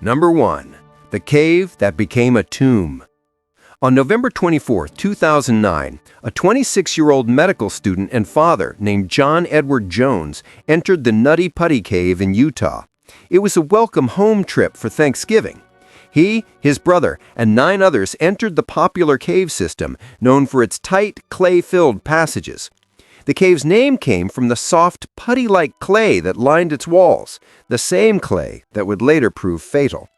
Number 1. The cave that became a tomb. On November 24, 2009, a 26-year-old medical student and father named John Edward Jones entered the Nutty Putty cave in Utah. It was a welcome home trip for Thanksgiving. He, his brother, and 9 others entered the popular cave system, known for its tight, clay-filled passages. The cave's name came from the soft, putty-like clay that lined its walls, the same clay that would later prove fatal.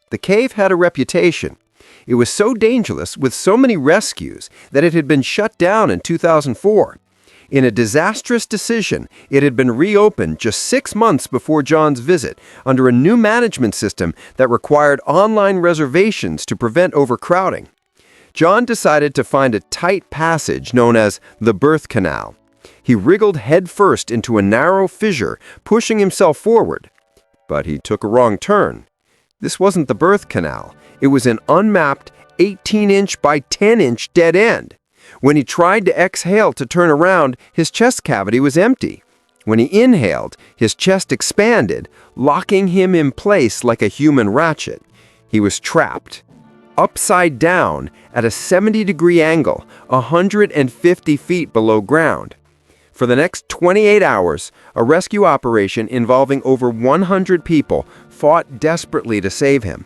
The cave had a reputation. It was so dangerous with so many rescues that it had been shut down in 2004. In a disastrous decision, it had been reopened just 6 months before John's visit under a new management system that required online reservations to prevent overcrowding. John decided to find a tight passage known as the birth canal. He wriggled headfirst into a narrow fissure, pushing himself forward. But he took a wrong turn. This wasn't the birth canal. It was an unmapped 18-inch by 10-inch dead end. When he tried to exhale to turn around, his chest cavity was empty. When he inhaled, his chest expanded, locking him in place like a human ratchet. He was trapped, upside down, at a 70-degree angle, 150 feet below ground. For the next 28 hours, a rescue operation involving over 100 people fought desperately to save him.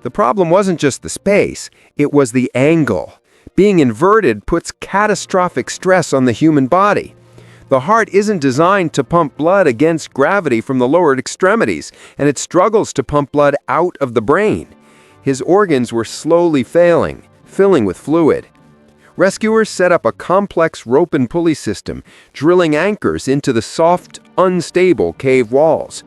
The problem wasn't just the space, it was the angle. Being inverted puts catastrophic stress on the human body. The heart isn't designed to pump blood against gravity from the lower extremities, and it struggles to pump blood out of the brain. His organs were slowly failing, filling with fluid. Rescuers set up a complex rope and pulley system, drilling anchors into the soft, unstable cave walls.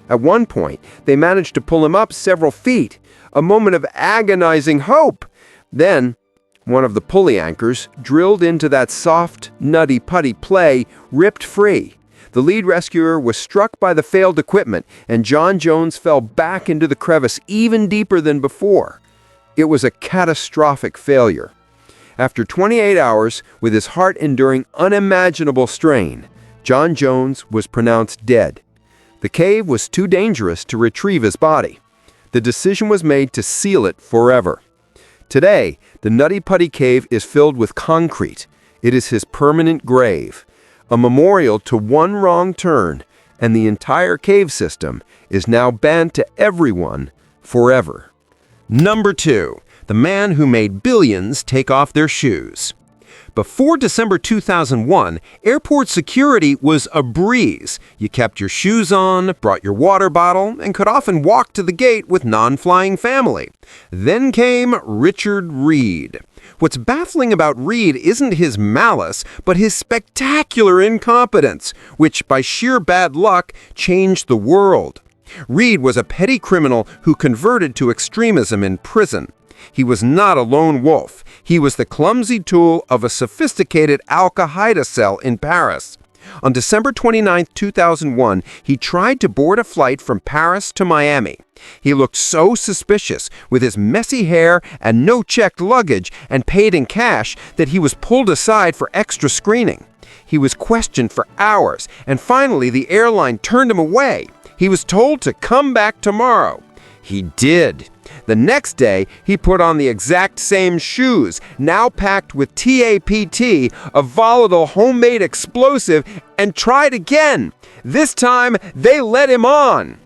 At one point, they managed to pull him up several feet, a moment of agonizing hope. Then, one of the pulley anchors, drilled into that soft, nutty putty play, ripped free. The lead rescuer was struck by the failed equipment, and John Jones fell back into the crevice even deeper than before. It was a catastrophic failure. After 28 hours, with his heart enduring unimaginable strain, John Jones was pronounced dead. The cave was too dangerous to retrieve his body. The decision was made to seal it forever. Today, the Nutty Putty Cave is filled with concrete. It is his permanent grave, a memorial to one wrong turn, and the entire cave system is now banned to everyone forever. Number 2. The man who made billions take off their shoes. Before December 2001, airport security was a breeze. You kept your shoes on, brought your water bottle, and could often walk to the gate with non-flying family. Then came Richard Reed. What's baffling about Reed isn't his malice, but his spectacular incompetence, which by sheer bad luck changed the world. Reed was a petty criminal who converted to extremism in prison. He was not a lone wolf. He was the clumsy tool of a sophisticated Al-Qaeda cell in Paris. On December 29, 2001, he tried to board a flight from Paris to Miami. He looked so suspicious with his messy hair and no checked luggage and paid in cash that he was pulled aside for extra screening. He was questioned for hours, and finally the airline turned him away. He was told to come back tomorrow. He did. The next day, he put on the exact same shoes, now packed with TAPT, a volatile homemade explosive, and tried again. This time, they let him on.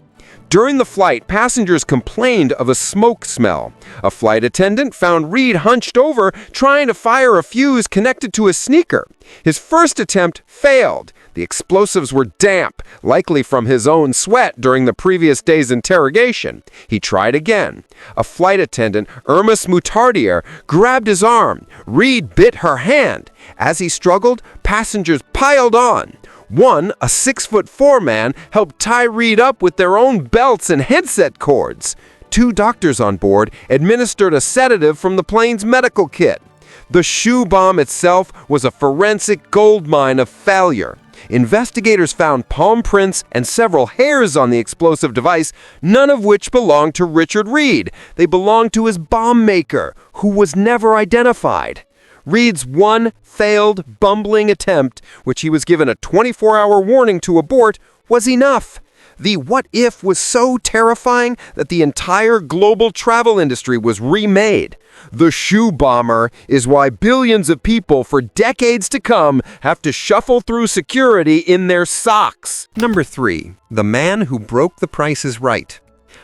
During the flight, passengers complained of a smoke smell. A flight attendant found Reed hunched over, trying to fire a fuse connected to his sneaker. His first attempt failed. The explosives were damp, likely from his own sweat during the previous day's interrogation. He tried again. A flight attendant, Irma Moutardier, grabbed his arm. Reed bit her hand. As he struggled, passengers piled on. One, a 6'4" man, helped tie Reed up with their own belts and headset cords. 2 doctors on board administered a sedative from the plane's medical kit. The shoe bomb itself was a forensic goldmine of failure. Investigators found palm prints and several hairs on the explosive device, none of which belonged to Richard Reed. They belonged to his bomb maker, who was never identified. Reed's one failed, bumbling attempt, which he was given a 24-hour warning to abort, was enough. The what if was so terrifying that the entire global travel industry was remade. The shoe bomber is why billions of people for decades to come have to shuffle through security in their socks. Number 3. The man who broke the Price is Right.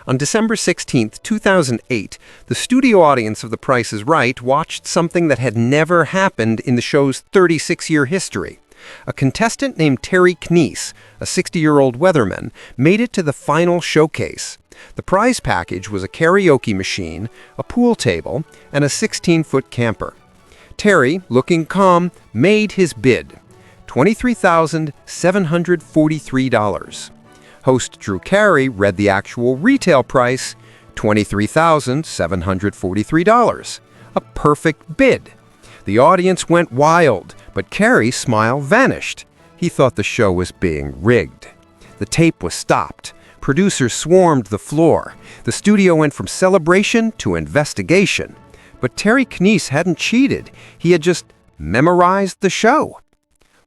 On December 16, 2008, the studio audience of The Price is Right watched something that had never happened in the show's 36-year history. A contestant named Terry Knies, a 60-year-old weatherman, made it to the final showcase. The prize package was a karaoke machine, a pool table, and a 16-foot camper. Terry, looking calm, made his bid, $23,743. Host Drew Carey read the actual retail price, $23,743. A perfect bid. The audience went wild, but Carey's smile vanished. He thought the show was being rigged. The tape was stopped. Producers swarmed the floor. The studio went from celebration to investigation. But Terry Knies hadn't cheated. He had just memorized the show.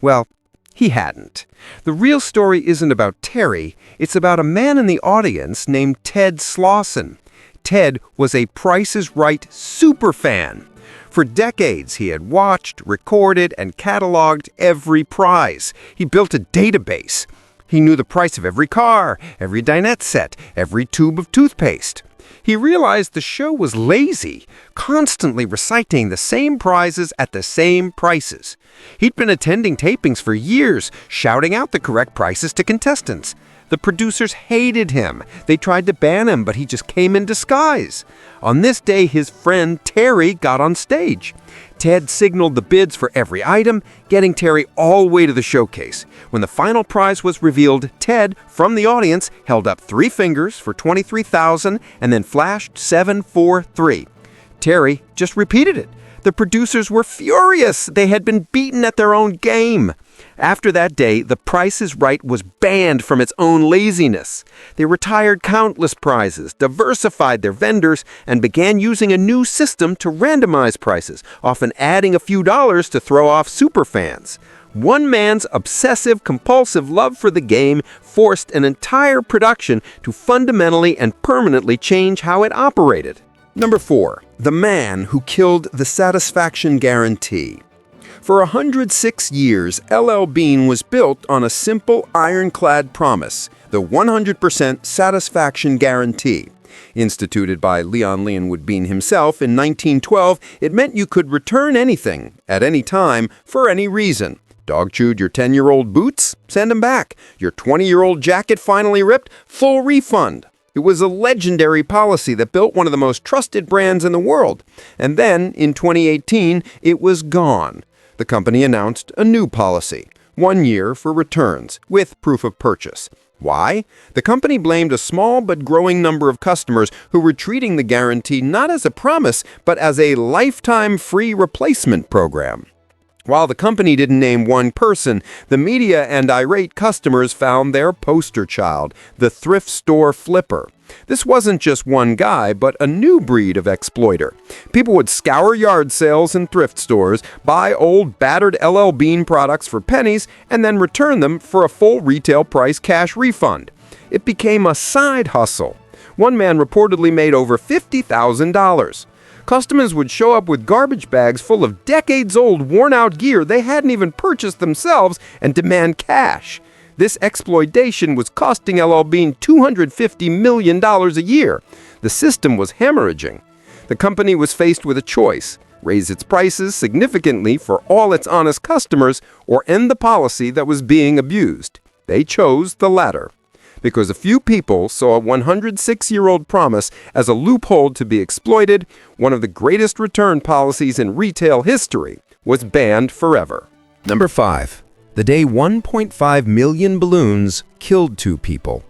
Well, he hadn't. The real story isn't about Terry. It's about a man in the audience named Ted Slauson. Ted was a Price is Right superfan. For decades, he had watched, recorded, and cataloged every prize. He built a database. He knew the price of every car, every dinette set, every tube of toothpaste. He realized the show was lazy, constantly reciting the same prizes at the same prices. He'd been attending tapings for years, shouting out the correct prices to contestants. The producers hated him. They tried to ban him, but he just came in disguise. On this day, his friend Terry got on stage. Ted signaled the bids for every item, getting Terry all the way to the showcase. When the final prize was revealed, Ted, from the audience, held up 3 fingers for $23,000 and then flashed 743. Terry just repeated it. The producers were furious. They had been beaten at their own game. After that day, The Price is Right was banned from its own laziness. They retired countless prizes, diversified their vendors, and began using a new system to randomize prices, often adding a few dollars to throw off superfans. One man's obsessive-compulsive love for the game forced an entire production to fundamentally and permanently change how it operated. Number 4. The man who killed the satisfaction guarantee. For 106 years, LL Bean was built on a simple ironclad promise, the 100% satisfaction guarantee. Instituted by Leon Leonwood Bean himself in 1912, it meant you could return anything, at any time, for any reason. Dog chewed your 10-year-old boots? Send them back. Your 20-year-old jacket finally ripped? Full refund. It was a legendary policy that built one of the most trusted brands in the world. And then, in 2018, it was gone. The company announced a new policy, 1 year for returns, with proof of purchase. Why? The company blamed a small but growing number of customers who were treating the guarantee not as a promise, but as a lifetime free replacement program. While the company didn't name one person, the media and irate customers found their poster child, the thrift store flipper. This wasn't just one guy, but a new breed of exploiter. People would scour yard sales and thrift stores, buy old battered LL Bean products for pennies, and then return them for a full retail price cash refund. It became a side hustle. One man reportedly made over $50,000. Customers would show up with garbage bags full of decades-old worn-out gear they hadn't even purchased themselves and demand cash. This exploitation was costing LL Bean $250 million a year. The system was hemorrhaging. The company was faced with a choice: raise its prices significantly for all its honest customers or end the policy that was being abused. They chose the latter. Because a few people saw a 106-year-old promise as a loophole to be exploited, one of the greatest return policies in retail history was banned forever. Number 5. The day 1.5 million balloons killed 2 people.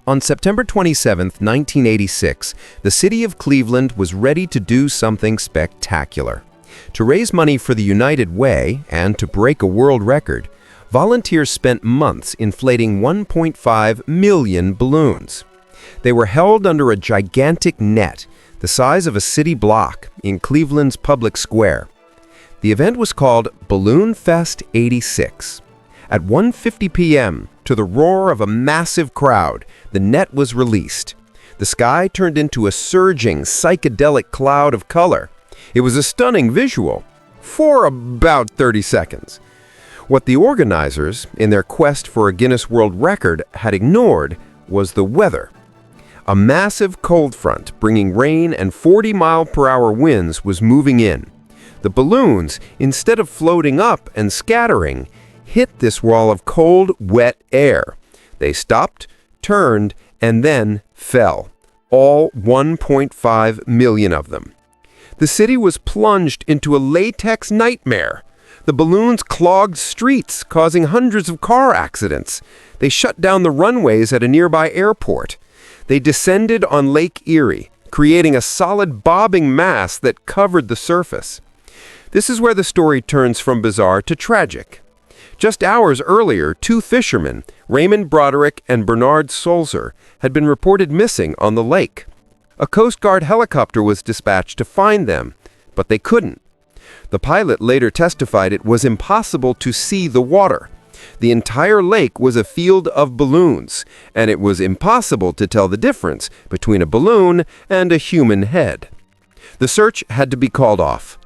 On September 27, 1986, the city of Cleveland was ready to do something spectacular. To raise money for the United Way and to break a world record, volunteers spent months inflating 1.5 million balloons. They were held under a gigantic net, the size of a city block, in Cleveland's public square. The event was called Balloon Fest '86. At 1:50 p.m., To the roar of a massive crowd, the net was released. The sky turned into a surging, psychedelic cloud of color. It was a stunning visual for about 30 seconds. What the organizers, in their quest for a Guinness World Record, had ignored was the weather. A massive cold front bringing rain and 40-mile-per-hour winds was moving in. The balloons, instead of floating up and scattering, hit this wall of cold, wet air. They stopped, turned, and then fell. All 1.5 million of them. The city was plunged into a latex nightmare. The balloons clogged streets, causing hundreds of car accidents. They shut down the runways at a nearby airport. They descended on Lake Erie, creating a solid bobbing mass that covered the surface. This is where the story turns from bizarre to tragic. Just hours earlier, two fishermen, Raymond Broderick and Bernard Solzer, had been reported missing on the lake. A Coast Guard helicopter was dispatched to find them, but they couldn't. The pilot later testified it was impossible to see the water. The entire lake was a field of balloons, and it was impossible to tell the difference between a balloon and a human head. The search had to be called off.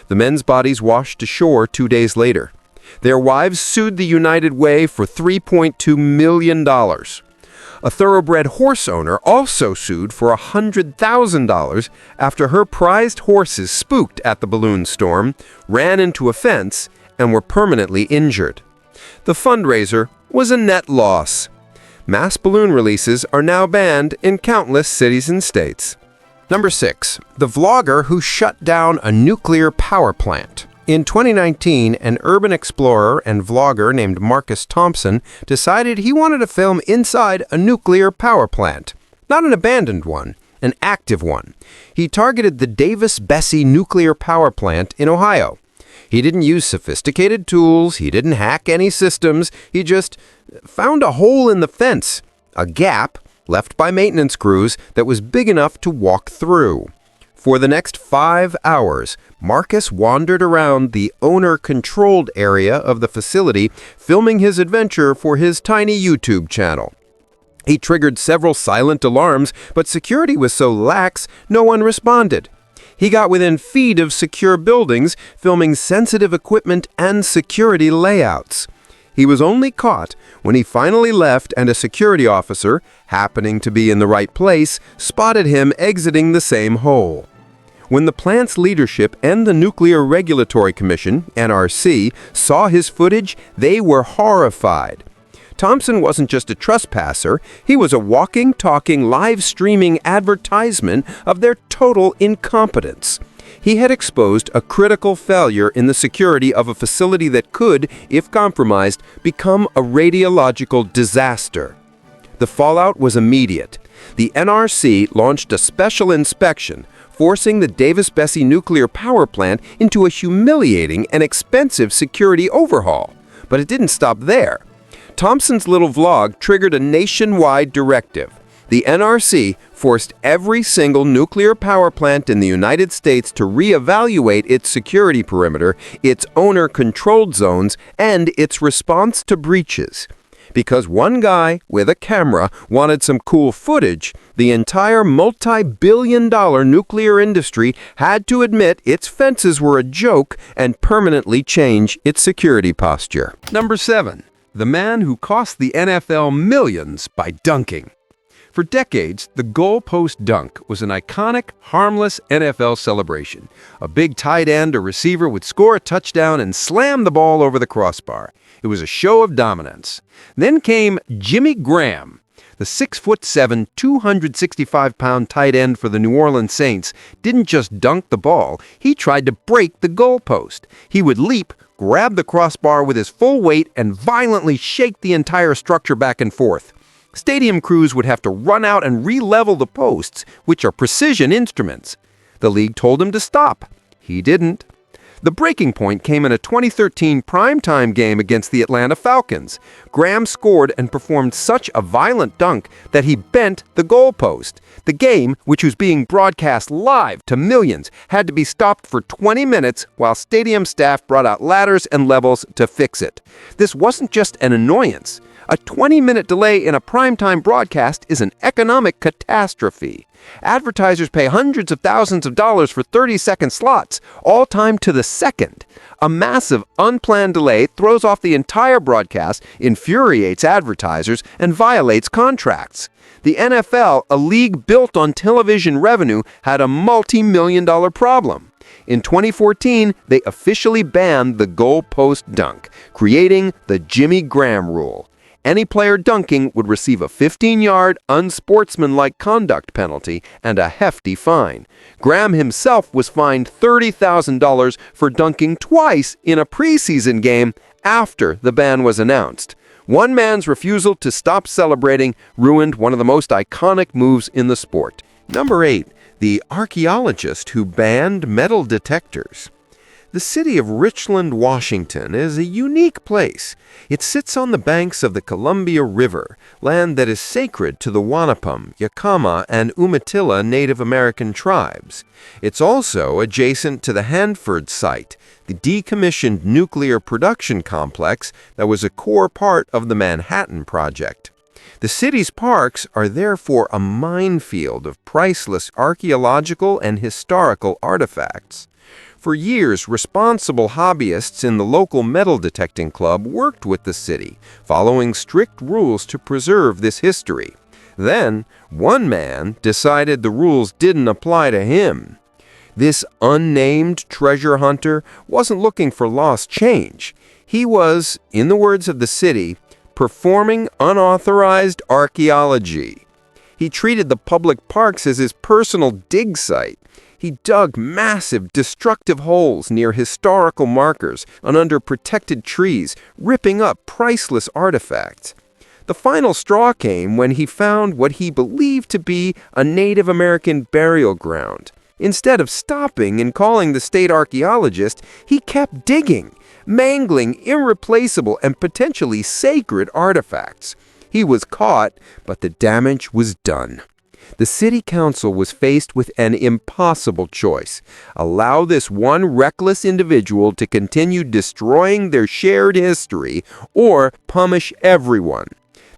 The men's bodies washed ashore 2 days later. Their wives sued the United Way for $3.2 million. A thoroughbred horse owner also sued for $100,000 after her prized horses spooked at the balloon storm, ran into a fence, and were permanently injured. The fundraiser was a net loss. Mass balloon releases are now banned in countless cities and states. Number 6. The vlogger who shut down a nuclear power plant. In 2019, an urban explorer and vlogger named Marcus Thompson decided he wanted to film inside a nuclear power plant. Not an abandoned one, an active one. He targeted the Davis-Besse nuclear power plant in Ohio. He didn't use sophisticated tools, he didn't hack any systems, he just found a hole in the fence, a gap left by maintenance crews that was big enough to walk through. For the next 5 hours, Marcus wandered around the owner-controlled area of the facility, filming his adventure for his tiny YouTube channel. He triggered several silent alarms, but security was so lax, no one responded. He got within feet of secure buildings, filming sensitive equipment and security layouts. He was only caught when he finally left and a security officer, happening to be in the right place, spotted him exiting the same hole. When the plant's leadership and the Nuclear Regulatory Commission, NRC, saw his footage, they were horrified. Thompson wasn't just a trespasser, he was a walking, talking, live-streaming advertisement of their total incompetence. He had exposed a critical failure in the security of a facility that could, if compromised, become a radiological disaster. The fallout was immediate. The NRC launched a special inspection, forcing the Davis-Besse nuclear power plant into a humiliating and expensive security overhaul. But it didn't stop there. Thompson's little vlog triggered a nationwide directive. The NRC forced every single nuclear power plant in the United States to reevaluate its security perimeter, its owner-controlled zones, and its response to breaches. Because one guy with a camera wanted some cool footage, the entire multi-billion-dollar nuclear industry had to admit its fences were a joke and permanently change its security posture. Number 7. The man who cost the NFL millions by dunking. For decades, the Goalpost dunk was an iconic, harmless NFL celebration. A big tight end or receiver would score a touchdown and slam the ball over the crossbar. It was a show of dominance. Then came Jimmy Graham. The 6'7", 265-pound tight end for the New Orleans Saints didn't just dunk the ball, he tried to break the goalpost. He would leap, grab the crossbar with his full weight, and violently shake the entire structure back and forth. Stadium crews would have to run out and re-level the posts, which are precision instruments. The league told him to stop. He didn't. The breaking point came in a 2013 primetime game against the Atlanta Falcons. Graham scored and performed such a violent dunk that he bent the goalpost. The game, which was being broadcast live to millions, had to be stopped for 20 minutes while stadium staff brought out ladders and levels to fix it. This wasn't just an annoyance. A 20-minute delay in a primetime broadcast is an economic catastrophe. Advertisers pay hundreds of thousands of dollars for 30-second slots, all timed to the second. A massive, unplanned delay throws off the entire broadcast, infuriates advertisers, and violates contracts. The NFL, a league built on television revenue, had a multi-million-dollar problem. In 2014, they officially banned the goalpost dunk, creating the Jimmy Graham rule. Any player dunking would receive a 15-yard, unsportsmanlike conduct penalty and a hefty fine. Graham himself was fined $30,000 for dunking twice in a preseason game after the ban was announced. One man's refusal to stop celebrating ruined one of the most iconic moves in the sport. Number 8. The Archaeologist who banned metal detectors. The city of Richland, Washington is a unique place. It sits on the banks of the Columbia River, land that is sacred to the Wanapum, Yakama, and Umatilla Native American tribes. It's also adjacent to the Hanford site, the decommissioned nuclear production complex that was a core part of the Manhattan Project. The city's parks are therefore a minefield of priceless archaeological and historical artifacts. For years, responsible hobbyists in the local metal detecting club worked with the city, following strict rules to preserve this history. Then, one man decided the rules didn't apply to him. This unnamed treasure hunter wasn't looking for lost change. He was, in the words of the city, performing unauthorized archaeology. He treated the public parks as his personal dig site. He dug massive, destructive holes near historical markers and under protected trees, ripping up priceless artifacts. The final straw came when he found what he believed to be a Native American burial ground. Instead of stopping and calling the state archaeologist, he kept digging, mangling irreplaceable and potentially sacred artifacts. He was caught, but the damage was done. The city council was faced with an impossible choice: allow this one reckless individual to continue destroying their shared history, or punish everyone.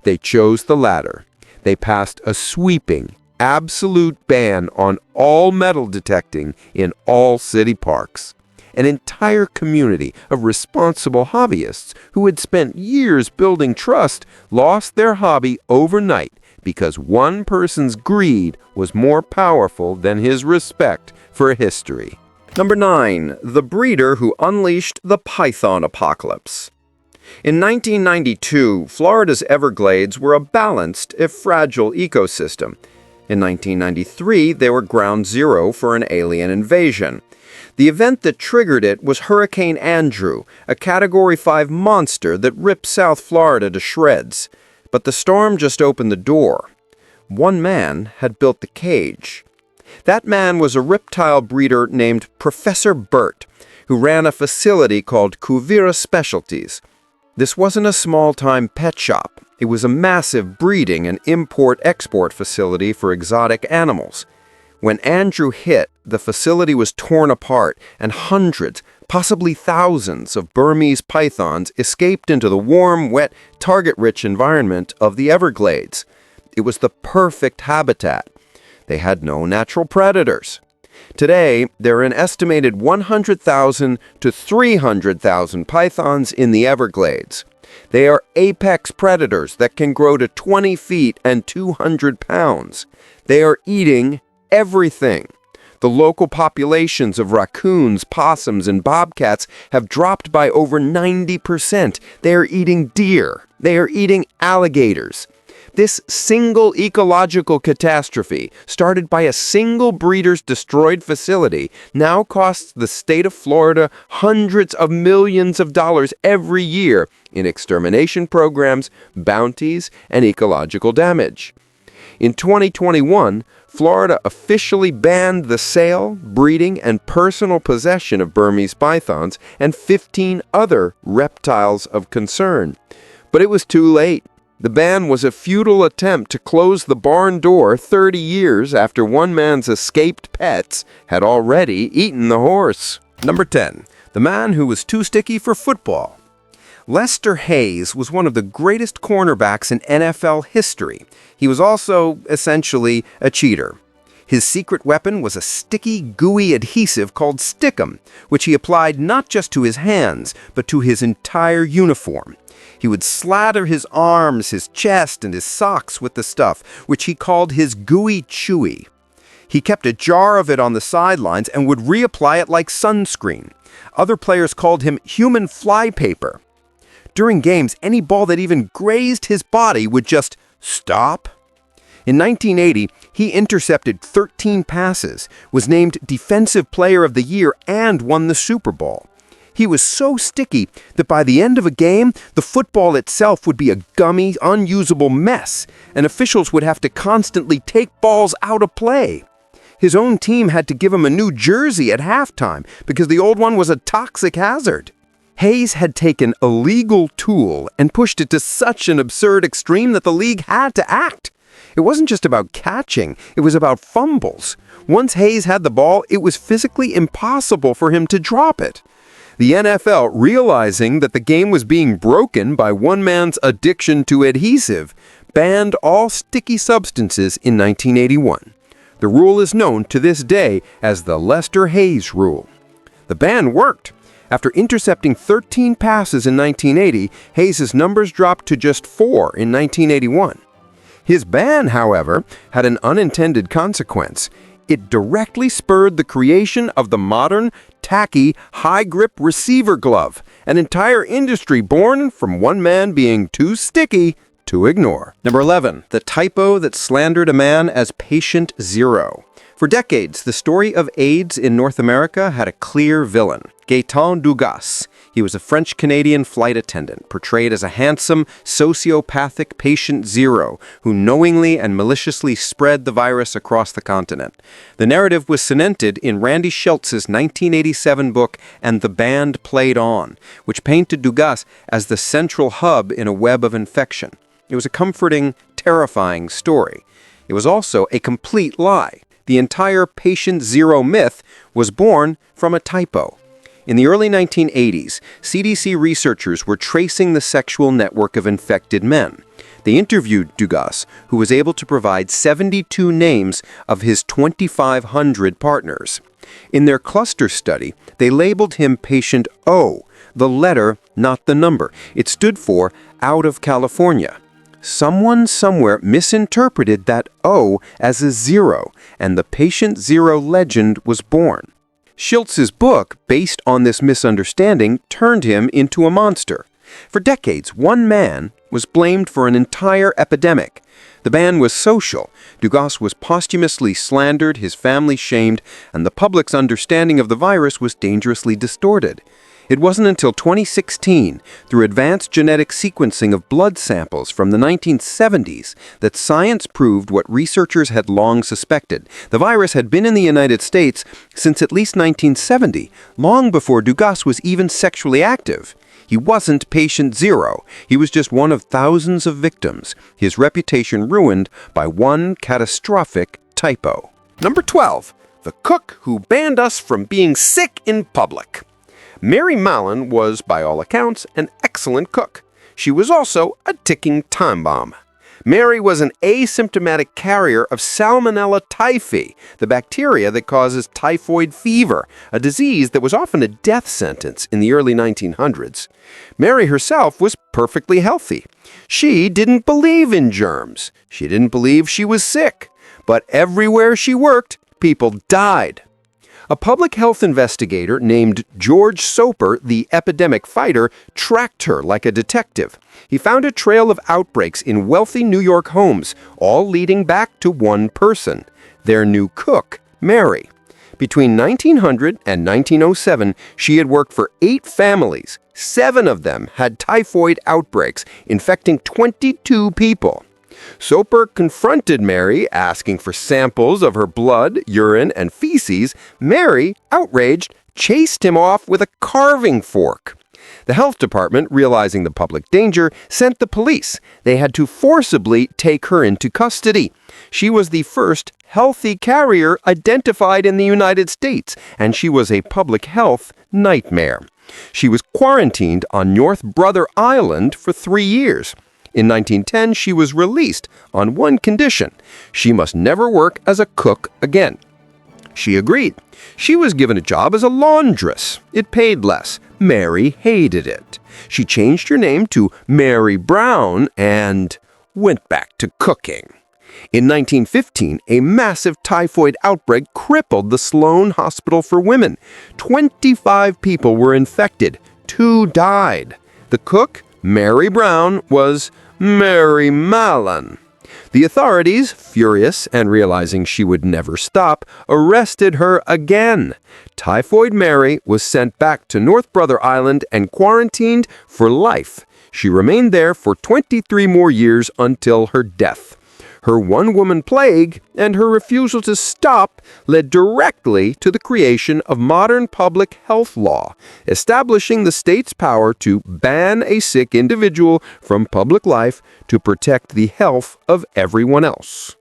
They chose the latter. They passed a sweeping, absolute ban on all metal detecting in all city parks. An entire community of responsible hobbyists who had spent years building trust lost their hobby overnight because one person's greed was more powerful than his respect for history. Number 9. The breeder who unleashed the python apocalypse. In 1992, Florida's Everglades were a balanced, if fragile, ecosystem. In 1993, they were ground zero for an alien invasion. The event that triggered it was Hurricane Andrew, a Category 5 monster that ripped South Florida to shreds. But the storm just opened the door. One man had built the cage. That man was a reptile breeder named Professor Burt, who ran a facility called Kuvira Specialties. This wasn't a small-time pet shop. It was a massive breeding and import-export facility for exotic animals. When Andrew hit, the facility was torn apart, and hundreds, possibly thousands, of Burmese pythons escaped into the warm, wet, target-rich environment of the Everglades. It was the perfect habitat. They had no natural predators. Today, there are an estimated 100,000 to 300,000 pythons in the Everglades. They are apex predators that can grow to 20 feet and 200 pounds. They are eating everything. The local populations of raccoons, possums, and bobcats have dropped by over 90%. They are eating deer. They are eating alligators. This single ecological catastrophe, started by a single breeder's destroyed facility, now costs the state of Florida hundreds of millions of dollars every year in extermination programs, bounties, and ecological damage. In 2021, Florida officially banned the sale, breeding, and personal possession of Burmese pythons and 15 other reptiles of concern. But it was too late. The ban was a futile attempt to close the barn door 30 years after one man's escaped pets had already eaten the horse. Number 10. The man who was too sticky for football. Lester Hayes was one of the greatest cornerbacks in NFL history. He was also, essentially, a cheater. His secret weapon was a sticky, gooey adhesive called Stickum, which he applied not just to his hands, but to his entire uniform. He would slather his arms, his chest, and his socks with the stuff, which he called his gooey chewy. He kept a jar of it on the sidelines and would reapply it like sunscreen. Other players called him human flypaper. During games, any ball that even grazed his body would just stop. In 1980, he intercepted 13 passes, was named Defensive Player of the Year, and won the Super Bowl. He was so sticky that by the end of a game, the football itself would be a gummy, unusable mess, and officials would have to constantly take balls out of play. His own team had to give him a new jersey at halftime because the old one was a toxic hazard. Hayes had taken a legal tool and pushed it to such an absurd extreme that the league had to act. It wasn't just about catching, it was about fumbles. Once Hayes had the ball, it was physically impossible for him to drop it. The NFL, realizing that the game was being broken by one man's addiction to adhesive, banned all sticky substances in 1981. The rule is known to this day as the Lester Hayes Rule. The ban worked. After intercepting 13 passes in 1980, Hayes' numbers dropped to just 4 in 1981. His ban, however, had an unintended consequence. It directly spurred the creation of the modern, tacky, high-grip receiver glove, an entire industry born from one man being too sticky to ignore. Number 11, the typo that slandered a man as Patient Zero. For decades, the story of AIDS in North America had a clear villain, Gaëtan Dugas. He was a French-Canadian flight attendant, portrayed as a handsome, sociopathic patient zero who knowingly and maliciously spread the virus across the continent. The narrative was cemented in Randy Schultz's 1987 book, And the Band Played On, which painted Dugas as the central hub in a web of infection. It was a comforting, terrifying story. It was also a complete lie. The entire Patient Zero myth was born from a typo. In the early 1980s, CDC researchers were tracing the sexual network of infected men. They interviewed Dugas, who was able to provide 72 names of his 2,500 partners. In their cluster study, they labeled him Patient O, the letter, not the number. It stood for Out of California. Someone somewhere misinterpreted that O as a zero, and the Patient Zero legend was born. Schultz's book, based on this misunderstanding, turned him into a monster. For decades, one man was blamed for an entire epidemic. The ban was social. Dugas was posthumously slandered, his family shamed, and the public's understanding of the virus was dangerously distorted. It wasn't until 2016, through advanced genetic sequencing of blood samples from the 1970s, that science proved what researchers had long suspected. The virus had been in the United States since at least 1970, long before Dugas was even sexually active. He wasn't Patient Zero. He was just one of thousands of victims, his reputation ruined by one catastrophic typo. Number 12, the cook who banned us from being sick in public. Mary Mallon was, by all accounts, an excellent cook. She was also a ticking time bomb. Mary was an asymptomatic carrier of Salmonella typhi, the bacteria that causes typhoid fever, a disease that was often a death sentence in the early 1900s. Mary herself was perfectly healthy. She didn't believe in germs. She didn't believe she was sick. But everywhere she worked, people died. A public health investigator named George Soper, the epidemic fighter, tracked her like a detective. He found a trail of outbreaks in wealthy New York homes, all leading back to one person, their new cook, Mary. Between 1900 and 1907, she had worked for 8 families. 7 of them had typhoid outbreaks, infecting 22 people. Soper confronted Mary, asking for samples of her blood, urine, and feces. Mary, outraged, chased him off with a carving fork. The health department, realizing the public danger, sent the police. They had to forcibly take her into custody. She was the first healthy carrier identified in the United States, and she was a public health nightmare. She was quarantined on North Brother Island for 3 years. In 1910, she was released on one condition: she must never work as a cook again. She agreed. She was given a job as a laundress. It paid less. Mary hated it. She changed her name to Mary Brown and went back to cooking. In 1915, a massive typhoid outbreak crippled the Sloan Hospital for Women. 25 people were infected. 2 died. The cook, Mary Brown, was Mary Mallon. The authorities, furious and realizing she would never stop, arrested her again. Typhoid Mary was sent back to North Brother Island and quarantined for life. She remained there for 23 more years until her death. Her one-woman plague and her refusal to stop led directly to the creation of modern public health law, establishing the state's power to ban a sick individual from public life to protect the health of everyone else.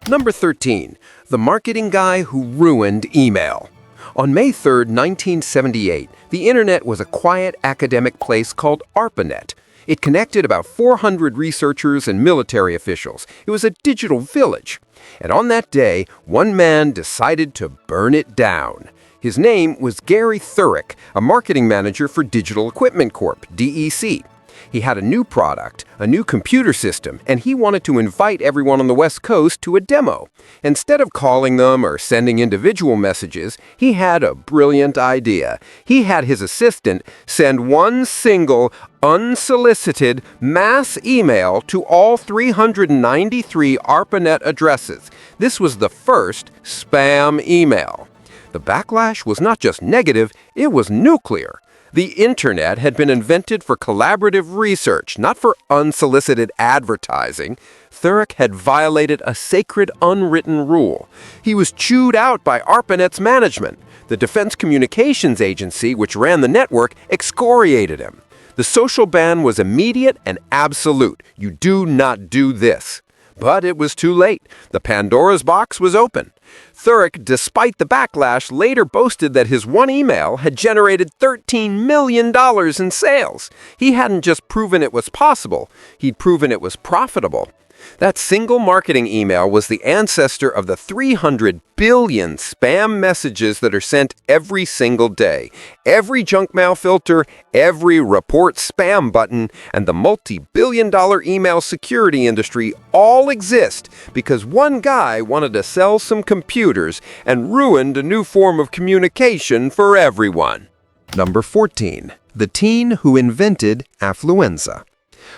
Number 13. The marketing guy who ruined email. On May 3, 1978, the internet was a quiet academic place called ARPANET. It connected about 400 researchers and military officials. It was a digital village. And on that day, one man decided to burn it down. His name was Gary Thurick, a marketing manager for Digital Equipment Corp., DEC. He had a new product, a new computer system, and he wanted to invite everyone on the West Coast to a demo. Instead of calling them or sending individual messages, he had a brilliant idea. He had his assistant send one single, unsolicited mass email to all 393 ARPANET addresses. This was the first spam email. The backlash was not just negative, it was nuclear. The internet had been invented for collaborative research, not for unsolicited advertising. Thurick had violated a sacred unwritten rule. He was chewed out by ARPANET's management. The Defense Communications Agency, which ran the network, excoriated him. The social ban was immediate and absolute. You do not do this. But it was too late. The Pandora's box was open. Thurick, despite the backlash, later boasted that his one email had generated $13 million in sales. He hadn't just proven it was possible, he'd proven it was profitable. That single marketing email was the ancestor of the 300 billion spam messages that are sent every single day. Every junk mail filter, every report spam button, and the multi-billion-dollar email security industry all exist because one guy wanted to sell some computers and ruined a new form of communication for everyone. Number 14. The teen who invented Affluenza.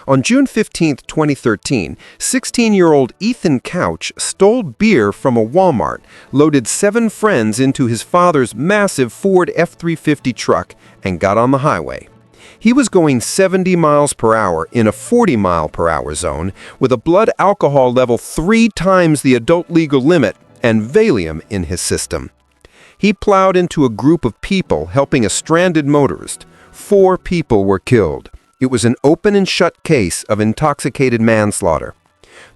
On June 15, 2013, 16-year-old Ethan Couch stole beer from a Walmart, loaded 7 friends into his father's massive Ford F-350 truck, and got on the highway. He was going 70 miles per hour in a 40-mile-per-hour zone with a blood alcohol level 3 times the adult legal limit and Valium in his system. He plowed into a group of people helping a stranded motorist. 4 people were killed. It was an open and shut case of intoxicated manslaughter.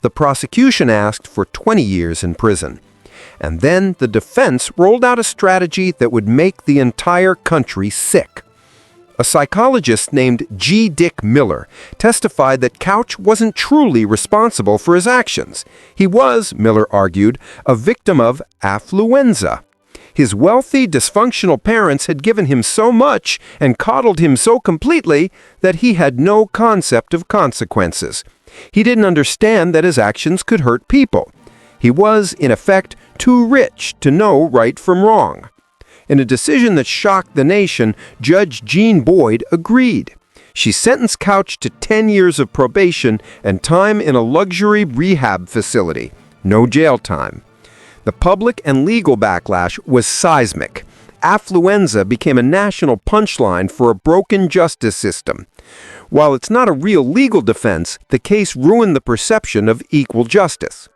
The prosecution asked for 20 years in prison. And then the defense rolled out a strategy that would make the entire country sick. A psychologist named G. Dick Miller testified that Couch wasn't truly responsible for his actions. He was, Miller argued, a victim of affluenza. His wealthy, dysfunctional parents had given him so much and coddled him so completely that he had no concept of consequences. He didn't understand that his actions could hurt people. He was, in effect, too rich to know right from wrong. In a decision that shocked the nation, Judge Jean Boyd agreed. She sentenced Couch to 10 years of probation and time in a luxury rehab facility. No jail time. The public and legal backlash was seismic. Affluenza became a national punchline for a broken justice system. While it's not a real legal defense, the case ruined the perception of equal justice.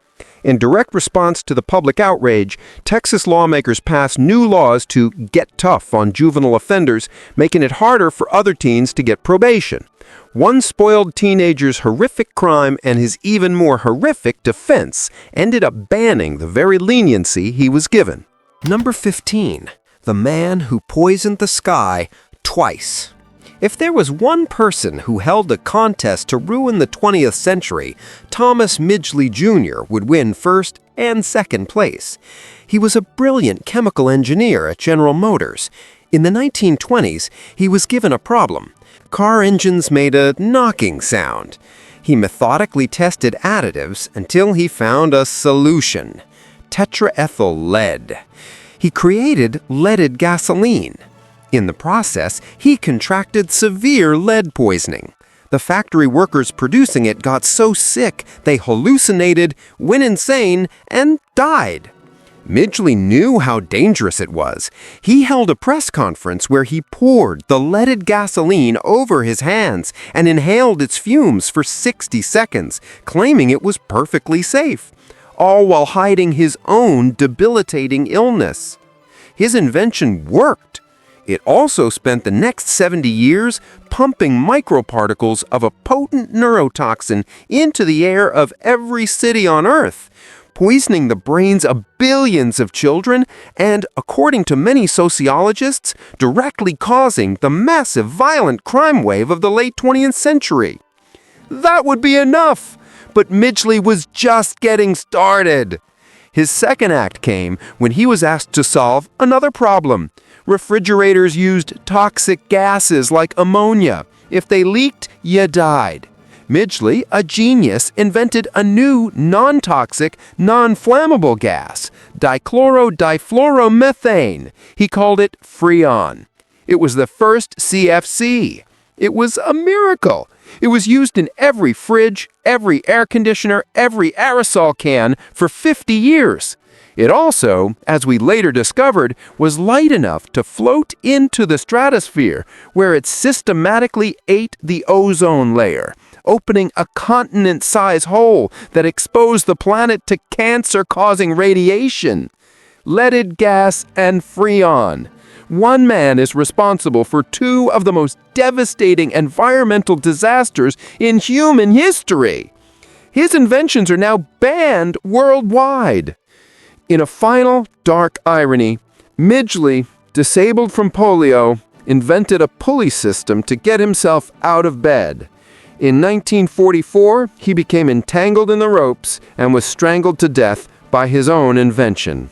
In direct response to the public outrage, Texas lawmakers passed new laws to get tough on juvenile offenders, making it harder for other teens to get probation. One spoiled teenager's horrific crime and his even more horrific defense ended up banning the very leniency he was given. Number 15. The man who poisoned the sky twice. If there was one person who held a contest to ruin the 20th century, Thomas Midgley Jr. would win first and second place. He was a brilliant chemical engineer at General Motors. In the 1920s, he was given a problem. Car engines made a knocking sound. He methodically tested additives until he found a solution: tetraethyl lead. He created leaded gasoline. In the process, he contracted severe lead poisoning. The factory workers producing it got so sick they hallucinated, went insane, and died. Midgley knew how dangerous it was. He held a press conference where he poured the leaded gasoline over his hands and inhaled its fumes for 60 seconds, claiming it was perfectly safe, all while hiding his own debilitating illness. His invention worked. It also spent the next 70 years pumping microparticles of a potent neurotoxin into the air of every city on Earth, poisoning the brains of billions of children and, according to many sociologists, directly causing the massive violent crime wave of the late 20th century. That would be enough, but Midgley was just getting started. His second act came when he was asked to solve another problem. Refrigerators used toxic gases like ammonia. If they leaked, you died. Midgley, a genius, invented a new non-toxic, non-flammable gas, dichlorodifluoromethane. He called it Freon. It was the first CFC. It was a miracle. It was used in every fridge, every air conditioner, every aerosol can for 50 years. It also, as we later discovered, was light enough to float into the stratosphere, where it systematically ate the ozone layer, opening a continent-sized hole that exposed the planet to cancer-causing radiation. Leaded gas and Freon. One man is responsible for two of the most devastating environmental disasters in human history. His inventions are now banned worldwide. In a final dark irony, Midgley, disabled from polio, invented a pulley system to get himself out of bed. In 1944, he became entangled in the ropes and was strangled to death by his own invention.